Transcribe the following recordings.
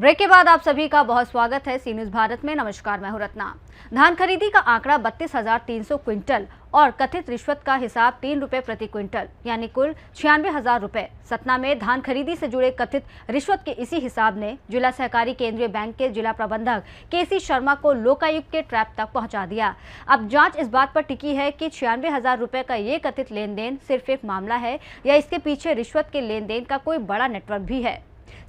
Break के बाद आप सभी का बहुत स्वागत है सी न्यूज भारत में। नमस्कार, मैं हूं रत्ना। धान खरीदी का आंकड़ा 32,300 क्विंटल और कथित रिश्वत का हिसाब 3 रुपए प्रति क्विंटल यानी कुल 96,000 रुपए। सतना में धान खरीदी से जुड़े कथित रिश्वत के इसी हिसाब ने जिला सहकारी केंद्रीय बैंक के जिला प्रबंधक केसी शर्मा को लोकायुक्त के ट्रैप तक पहुंचा दिया। अब जांच इस बात पर टिकी है कि 96,000 रुपए का ये कथित लेन देन सिर्फ एक मामला है या इसके पीछे रिश्वत के लेन देन का कोई बड़ा नेटवर्क भी है।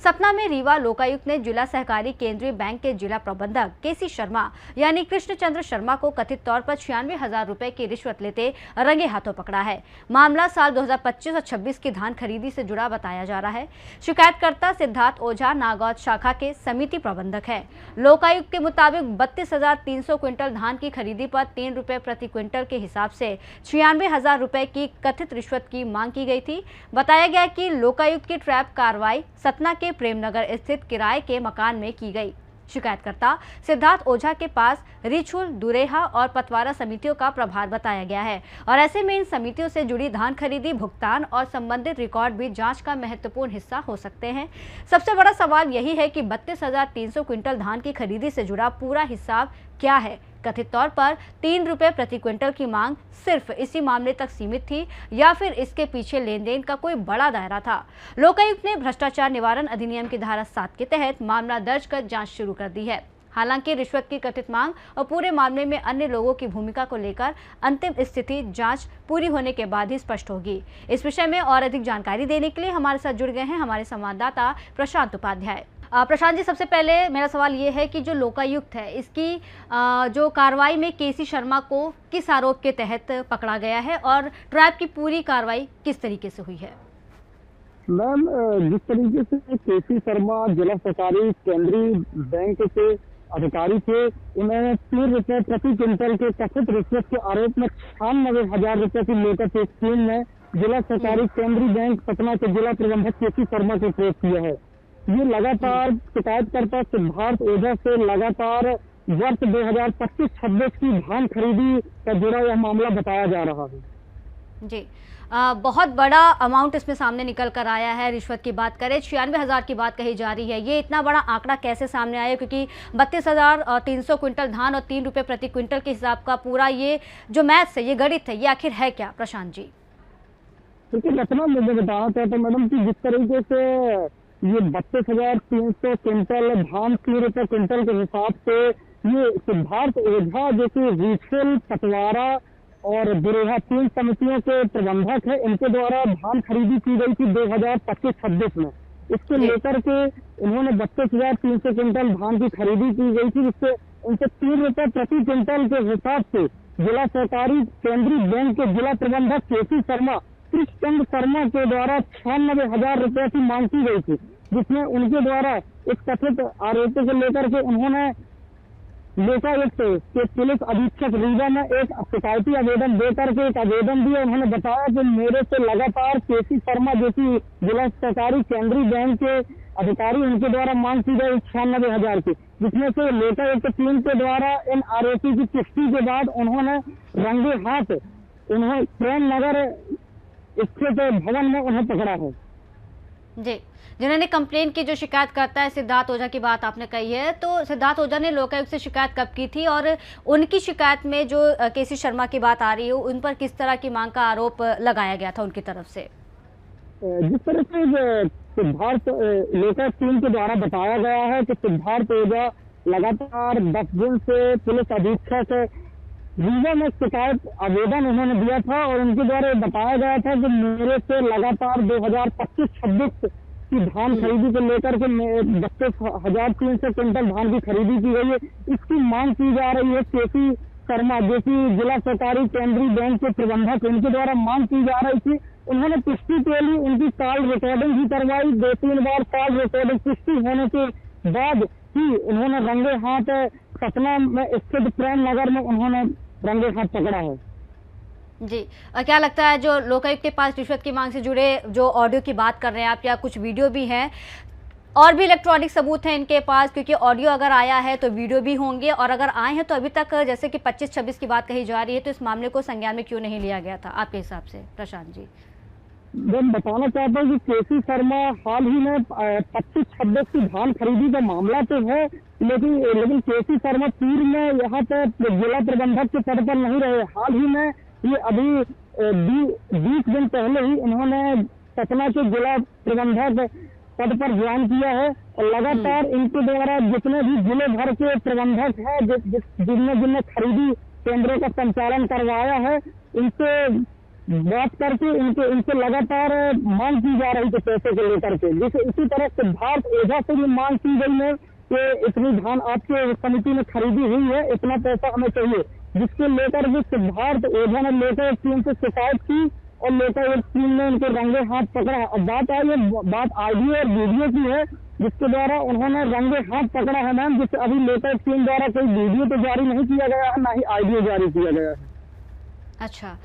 सतना में रीवा लोकायुक्त ने जिला सहकारी केंद्रीय बैंक के जिला प्रबंधक केसी शर्मा यानी कृष्णचंद्र शर्मा को कथित तौर पर 96,000 रुपए की रिश्वत लेते रंगे हाथों पकड़ा है। मामला साल 2025 और 26 की धान खरीदी से जुड़ा बताया जा रहा है। शिकायतकर्ता सिद्धार्थ ओझा नागौद शाखा के समिति प्रबंधक है। लोकायुक्त के मुताबिक 32,300 क्विंटल धान की खरीदी पर 3 रुपए प्रति क्विंटल के हिसाब से 96,000 रुपए की कथित रिश्वत की मांग की गई थी। बताया गया कि लोकायुक्त की ट्रैप कार्रवाई सतना के प्रेमनगर स्थित किराए के मकान में की गई। शिकायतकर्ता सिद्धार्थ ओझा के पास रिछुल, दुरेहा और पतवारा समितियों का प्रभार बताया गया है और ऐसे में इन समितियों से जुड़ी धान खरीदी, भुगतान और संबंधित रिकॉर्ड भी जांच का महत्वपूर्ण हिस्सा हो सकते हैं। सबसे बड़ा सवाल यही है कि 32,300 क्विंटल धान की खरीदी से जुड़ा पूरा हिसाब क्या है। कथित तौर पर 3 रुपए प्रति क्विंटल की मांग सिर्फ इसी मामले तक सीमित थी या फिर इसके पीछे लेन देन का कोई बड़ा दायरा था। लोकायुक्त ने भ्रष्टाचार निवारण अधिनियम की धारा 7 के तहत मामला दर्ज कर जांच शुरू कर दी है। हालांकि रिश्वत की कथित मांग और पूरे मामले में अन्य लोगों की भूमिका को लेकर अंतिम स्थिति जांच पूरी होने के बाद ही स्पष्ट होगी। इस विषय में और अधिक जानकारी देने के लिए हमारे साथ जुड़ गए हैं हमारे संवाददाता प्रशांत उपाध्याय। प्रशांत जी, सबसे पहले मेरा सवाल ये है कि जो लोकायुक्त है इसकी जो कार्रवाई में केसी शर्मा को किस आरोप के तहत पकड़ा गया है और ट्रैप की पूरी कार्रवाई किस तरीके से हुई है? मैम, जिस तरीके से केसी शर्मा जिला सहकारी केंद्रीय बैंक के अधिकारी थे, उन्हें 3 रुपए प्रति क्विंटल के कथित रिश्वत के आरोप में 96,000 रुपए की लेकर एक टीम ने जिला सहकारी केंद्रीय बैंक सतना के जिला प्रबंधक केसी शर्मा को ट्रेस किया है। ये लगातार शिकायतकर्ता सिद्धार्थ ओझा से लगातार वर्ष 2025-26 की धान खरीदी का जुड़ा यह मामला बताया जा रहा है। जी, बहुत बड़ा अमाउंट इसमें सामने निकल कर आया है। रिश्वत की बात करें, 96,000 की बात कही जा रही है। ये इतना बड़ा आंकड़ा कैसे सामने आया? क्योंकि 32,300 क्विंटल धान और 3 रुपए प्रति क्विंटल के हिसाब का पूरा ये जो मैथ्स है, ये गणित है, ये आखिर है क्या प्रशांत जी? क्योंकि रचना मुझे बताना चाहता मैडम कि जिस तरीके से ये 32,300 क्विंटल धान 3 रुपए क्विंटल के हिसाब से ये सिद्धार्थ ओझा जो कि रिछुल, पतवारा और दुरेहा 3 समितियों के प्रबंधक है, इनके द्वारा धान खरीदी की गई थी 2025-26 में। इसको लेकर के उन्होंने 32,300 क्विंटल धान की खरीदी की गई थी, जिससे उनसे 3 रुपए प्रति क्विंटल के हिसाब से जिला सहकारी केंद्रीय बैंक के जिला प्रबंधक केसी शर्मा कृष्णचंद्र शर्मा के द्वारा 96,000 रुपए की मांग की गई थी, जिसमें उनके द्वारा इस कथित आरोपी को लेकर के उन्होंने लोकायुक्त के पुलिस अधीक्षक रीवा में एक शिकायती आवेदन देकर के एक आवेदन दिया। उन्होंने बताया कि मेरे से लगातार केसी शर्मा जो कि जिला सहकारी केंद्रीय बैंक के अधिकारी, उनके द्वारा मांग की गई 96,000 की, जिसमें से लोकायुक्त टीम के द्वारा इन आरोपी की पुष्टि के बाद उन्होंने रंगे हाथ उन्हें प्रेमनगर स्थित भवन में उन्हें पकड़ा है। जी, जिन्होंने कंप्लेन की, जो शिकायत करता है सिद्धार्थ ओझा की बात आपने कही है, तो सिद्धार्थ ओझा ने लोकायुक्त से शिकायत कब की थी और उनकी शिकायत में जो केसी शर्मा की बात आ रही है उन पर किस तरह की मांग का आरोप लगाया गया था उनकी तरफ से? जिस तरह से सिद्धार्थ लोकायुक्त टीम के द्वारा बताया गया है कि सिद्धार्थ ओझा लगातार 10 दिन से पुलिस अधीक्षक रीवा में शिकायत आवेदन उन्होंने दिया था और उनके द्वारा बताया गया था कि मेरे से लगातार 2025-26 की धान खरीदी को लेकर के 32,300 क्विंटल धान की खरीदी की गई है। इसकी मांग की जा रही है केसी शर्मा जो कि जिला सहकारी केंद्रीय बैंक के प्रबंधक, उनके द्वारा मांग की जा रही थी। उन्होंने पुष्टि के लिए उनकी कॉल रिकॉर्डिंग भी करवाई। 2-3 बार कॉल रिकॉर्डिंग पुष्टि होने के बाद ही उन्होंने रंगे हाथ सतना में स्थित प्रेम नगर में उन्होंने रंगे हाथ पकड़ा है। जी, क्या लगता है जो लोकायुक्त के पास रिश्वत की मांग से जुड़े जो ऑडियो की बात कर रहे हैं आप, या कुछ वीडियो भी हैं और भी इलेक्ट्रॉनिक सबूत हैं इनके पास? क्योंकि ऑडियो अगर आया है तो वीडियो भी होंगे, और अगर आए हैं तो अभी तक जैसे कि 25-26 की बात कही जा रही है, तो इस मामले को संज्ञान में क्यों नहीं लिया गया था आपके हिसाब से प्रशांत जी? मैं बताना चाहता हूँ कि केसी शर्मा हाल ही में 25-26 की धान खरीदी का मामला तो है, लेकिन केसी शर्मा पूर्व में यहाँ पे जिला प्रबंधक के पद पर नहीं रहे। हाल ही में ये अभी 20 दिन पहले ही इन्होंने सतना के जिला प्रबंधक पद पर ज्वाइन किया है और लगातार इनके द्वारा जितने भी जिले भर के प्रबंधक हैं जिनने खरीदी केंद्रों का संचालन करवाया है, इनसे बात करके इनसे लगातार मांग की जा रही थी पैसे को लेकर के। जैसे इसी तरह सिद्धार्थ ओझा से भी मांग की गई है कि इतनी धान आपके समिति में खरीदी हुई है, इतना पैसा हमें चाहिए, जिसके लेकर भी सिद्धार्थ ओझा ने लोकायुक्त टीम से शिकायत की और लोकायुक्त टीम ने उनको रंगे हाथ पकड़ा। अब बात ऑडियो और वीडियो की है, जिसके द्वारा उन्होंने रंगे हाथ पकड़ा है मैम, जिससे अभी लोकायुक्त टीम द्वारा कोई वीडियो तो जारी नहीं किया गया है, ना ही ऑडियो जारी किया गया है। अच्छा,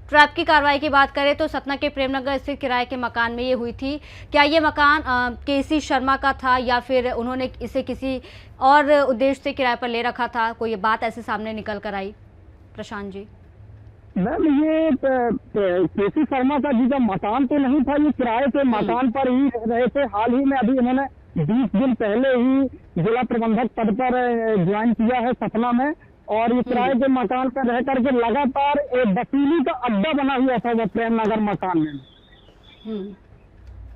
ट्रैप की कार्रवाई की बात करें तो सतना के प्रेमनगर स्थित किराए के मकान में ये हुई थी। क्या ये मकान केसी शर्मा का था या फिर उन्होंने इसे किसी और उद्देश्य से किराए पर ले रखा था? कोई ये बात ऐसे सामने निकल कर आई प्रशांत जी? मैम ये केसी शर्मा का जी का मकान तो नहीं था, ये किराए के मकान पर ही रहे थे। हाल ही में अभी इन्होंने 20 दिन पहले ही जिला प्रबंधक पद पर ज्वाइन किया है सतना में, और ये किराए के मकान पर रह करके लगातार एक वसूली का अड्डा बना हुआ था वो प्रेमनगर मकान में।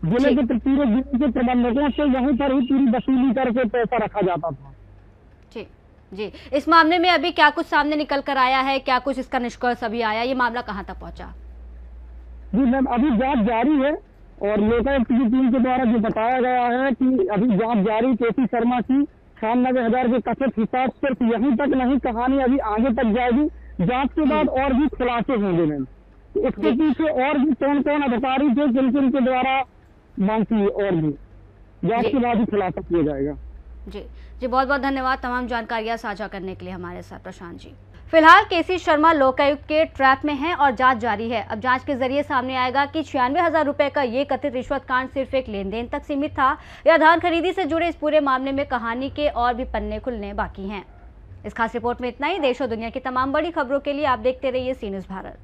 जिले के पूरे जिले के प्रबंधकों से वहीं पर ही पूरी वसूली करके पैसा रखा जाता था। जी, इस मामले में अभी क्या कुछ सामने निकल कर आया है? क्या कुछ इसका निष्कर्ष अभी आया? ये मामला कहाँ तक पहुंचा? जी मैम, अभी जांच जारी है और लोकायुक्त की टीम के द्वारा जो बताया गया है कि अभी जांच जारी केसी शर्मा की 96,000 के कथित हिसाब सिर्फ यहीं तक नहीं, कहानी अभी आगे तक जाएगी। जांच के बाद और भी खुलासे होंगे मैम। तो इसके पीछे और भी कौन कौन अधिकारी थे जिनके द्वारा मांग की, और भी जांच के बाद ही खुलासा किया जाएगा। जी, बहुत बहुत धन्यवाद तमाम जानकारियां साझा करने के लिए हमारे साथ प्रशांत जी। फिलहाल केसी शर्मा लोकायुक्त के ट्रैप में हैं और जांच जारी है। अब जांच के जरिए सामने आएगा कि 96,000 रुपए का ये कथित रिश्वत कांड सिर्फ एक लेन देन तक सीमित था या धान खरीदी से जुड़े इस पूरे मामले में कहानी के और भी पन्ने खुलने बाकी हैं। इस खास रिपोर्ट में इतना ही। देश और दुनिया की तमाम बड़ी खबरों के लिए आप देखते रहिए सी न्यूज़ भारत।